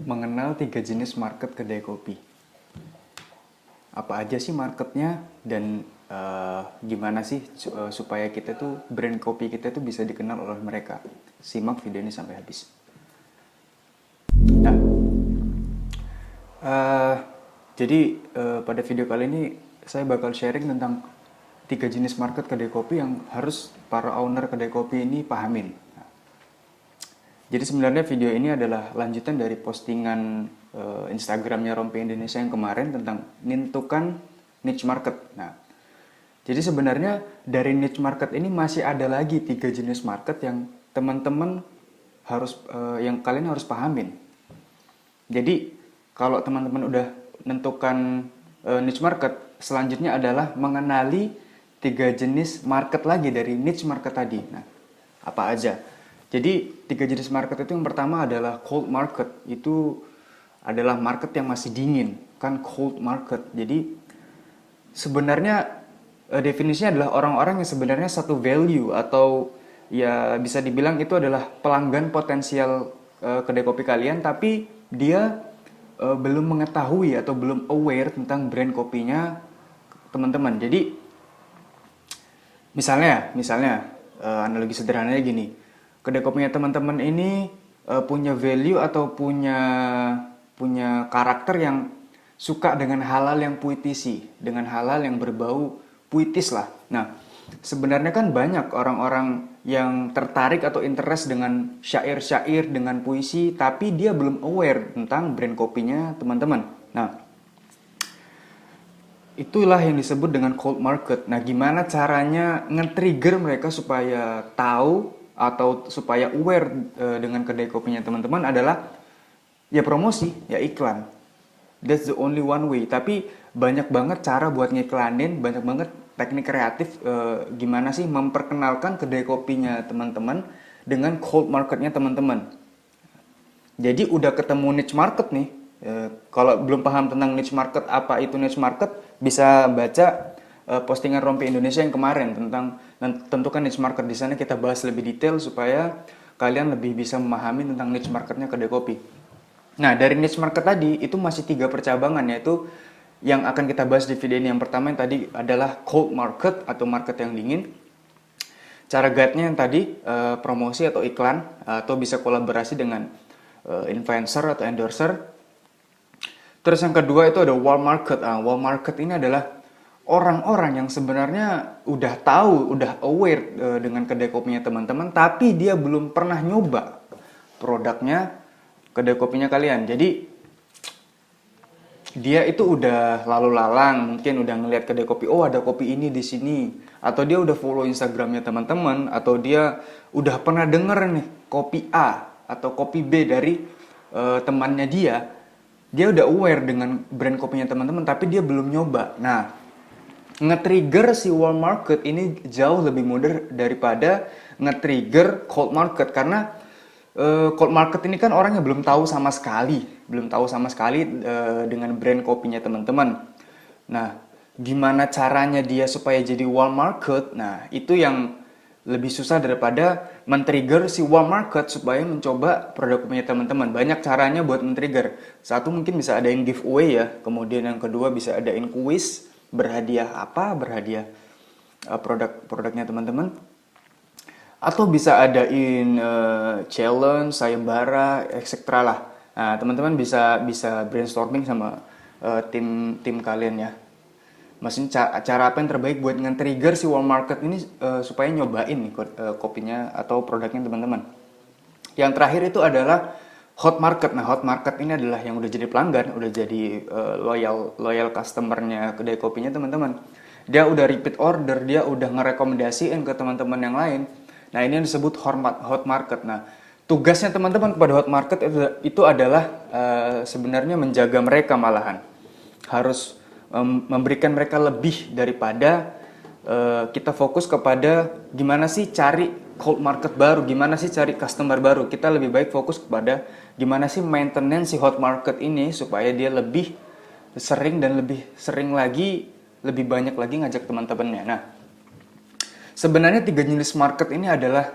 mengenal 3 jenis market kedai kopi. Apa aja sih marketnya dan gimana sih supaya kita tuh brand kopi kita tuh bisa dikenal oleh mereka. Simak video ini sampai habis. Nah, pada video kali ini saya bakal sharing tentang 3 jenis market kedai kopi yang harus para owner kedai kopi ini pahamin. Jadi sebenarnya video ini adalah lanjutan dari postingan Instagramnya Rompi Indonesia yang kemarin tentang menentukan niche market. Nah, jadi sebenarnya dari niche market ini masih ada lagi 3 jenis market yang teman-teman harus yang kalian harus pahamin. Jadi kalau teman-teman udah menentukan niche market, selanjutnya adalah mengenali 3 jenis market lagi dari niche market tadi. Nah, apa aja? Jadi 3 jenis market itu yang pertama adalah cold market. Itu adalah market yang masih dingin, kan cold market. Jadi sebenarnya definisinya adalah orang-orang yang sebenarnya satu value atau ya bisa dibilang itu adalah pelanggan potensial kedai kopi kalian, tapi dia belum mengetahui atau belum aware tentang brand kopinya teman-teman. Jadi misalnya analogi sederhananya gini. Kedai kopinya teman-teman ini punya value atau punya karakter yang suka dengan hal-hal yang puitisi, dengan hal-hal yang berbau puitis lah. Nah, sebenarnya kan banyak orang-orang yang tertarik atau interest dengan syair-syair, dengan puisi, tapi dia belum aware tentang brand kopinya teman-teman. Nah, itulah yang disebut dengan cold market. Nah, gimana caranya nge-trigger mereka supaya tahu atau supaya aware dengan kedai kopinya teman-teman adalah ya promosi, ya iklan. That's the only one way. Tapi banyak banget cara buat ngiklanin, banyak banget teknik kreatif gimana sih memperkenalkan kedai kopinya teman-teman dengan cold marketnya teman-teman. Jadi udah ketemu niche market nih. Kalau belum paham tentang niche market, apa itu niche market, bisa baca postingan Rompi Indonesia yang kemarin tentang tentukan niche market. Di sana kita bahas lebih detail supaya kalian lebih bisa memahami tentang niche marketnya kedai kopi. Nah, dari niche market tadi itu masih 3 percabangan, yaitu yang akan kita bahas di video ini. Yang pertama yang tadi adalah cold market atau market yang dingin. Cara guide-nya yang tadi promosi atau iklan atau bisa kolaborasi dengan influencer atau endorser. Terus yang kedua itu ada warm market. Warm market ini adalah orang-orang yang sebenarnya udah tahu, udah aware dengan kedai kopinya teman-teman, tapi dia belum pernah nyoba produknya kedai kopinya kalian. Jadi dia itu udah lalu lalang, mungkin udah ngelihat kedai kopi, oh ada kopi ini di sini, atau dia udah follow Instagramnya teman-teman, atau dia udah pernah denger nih kopi A atau kopi B dari temannya dia udah aware dengan brand kopinya teman-teman, tapi dia belum nyoba. Nah, nge-trigger si warm market ini jauh lebih mudah daripada nge-trigger cold market, karena cold market ini kan orangnya belum tahu sama sekali dengan brand kopinya teman-teman. Nah, gimana caranya dia supaya jadi warm market? Nah, itu yang lebih susah daripada men-trigger si warm market supaya mencoba produk kopinya teman-teman. Banyak caranya buat men-trigger. Satu mungkin bisa adain giveaway ya, kemudian yang kedua bisa adain kuis, berhadiah produknya teman-teman, atau bisa adain challenge, sayembara, etc. lah. Nah, teman-teman bisa brainstorming sama tim kalian ya. Maksudnya cara apa yang terbaik buat nge-trigger si warm market ini supaya nyobain nih kopinya atau produknya teman-teman. Yang terakhir itu adalah hot market. Nah, hot market ini adalah yang udah jadi pelanggan, udah jadi loyal customernya kedai kopinya teman-teman. Dia udah repeat order, dia udah ngerekomendasiin ke teman-teman yang lain. Nah, ini yang disebut hot market. Nah, tugasnya teman-teman kepada hot market itu adalah sebenarnya menjaga mereka, malahan harus memberikan mereka lebih daripada kita fokus kepada gimana sih cari cold market baru, gimana sih cari customer baru. Kita lebih baik fokus kepada gimana sih maintenance si hot market ini supaya dia lebih sering dan lebih banyak lagi ngajak teman-temannya. Nah, sebenarnya 3 jenis market ini adalah,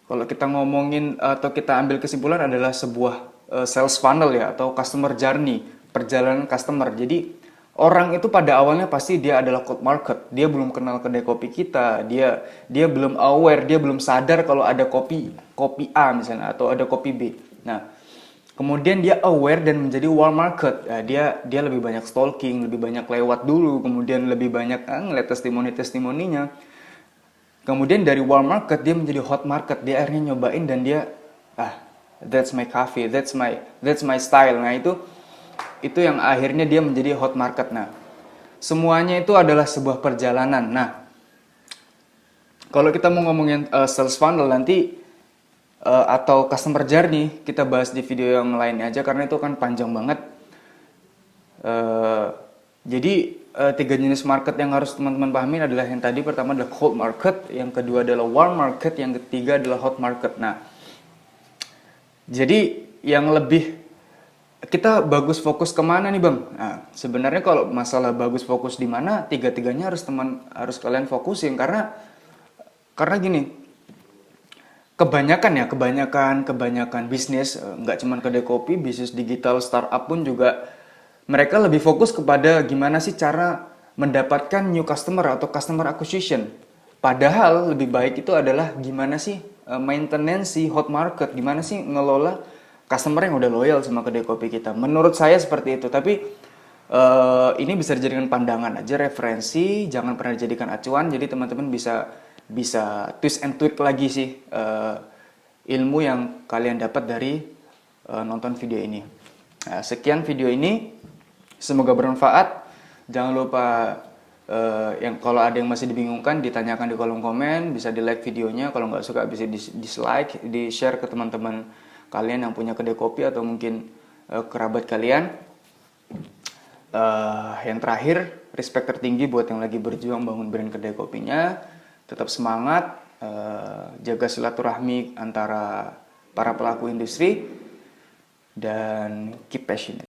kalau kita ngomongin atau kita ambil kesimpulan, adalah sebuah sales funnel ya, atau customer journey, perjalanan customer. Jadi orang itu pada awalnya pasti dia adalah cold market. Dia belum kenal kedai kopi kita, dia belum aware, dia belum sadar kalau ada kopi A misalnya atau ada kopi B. Nah, kemudian dia aware dan menjadi warm market. Nah, dia lebih banyak stalking, lebih banyak lewat dulu, kemudian lebih banyak ngeliat testimoninya. Kemudian dari warm market dia menjadi hot market. Dia akhirnya nyobain dan dia that's my coffee, that's my style. Nah, itu yang akhirnya dia menjadi hot market. Nah, semuanya itu adalah sebuah perjalanan. Nah, kalau kita mau ngomongin sales funnel nanti atau customer journey, kita bahas di video yang lainnya aja karena itu kan panjang banget. Jadi 3 jenis market yang harus teman-teman pahami adalah yang tadi pertama adalah cold market, yang kedua adalah warm market, yang ketiga adalah hot market. Nah, jadi yang lebih kita bagus fokus kemana nih bang? Nah, sebenarnya kalau masalah bagus fokus di mana, tiga-tiganya harus kalian fokusin karena gini, kebanyakan bisnis, nggak cuma kedai kopi, bisnis digital startup pun juga mereka lebih fokus kepada gimana sih cara mendapatkan new customer atau customer acquisition. Padahal lebih baik itu adalah gimana sih maintenance si hot market, gimana sih ngelola customer yang udah loyal sama kedai kopi kita. Menurut saya seperti itu, tapi ini bisa dijadikan pandangan aja, referensi, jangan pernah dijadikan acuan. Jadi teman-teman bisa twist and tweak lagi sih ilmu yang kalian dapat dari nonton video ini. Nah, sekian video ini. Semoga bermanfaat. Jangan lupa yang kalau ada yang masih dibingungkan ditanyakan di kolom komen, bisa di like videonya, kalau nggak suka bisa di dislike, di share ke teman-teman kalian yang punya kedai kopi atau mungkin kerabat kalian. Yang terakhir, respect tertinggi buat yang lagi berjuang bangun brand kedai kopinya. Tetap semangat, jaga silaturahmi antara para pelaku industri dan keep passionate.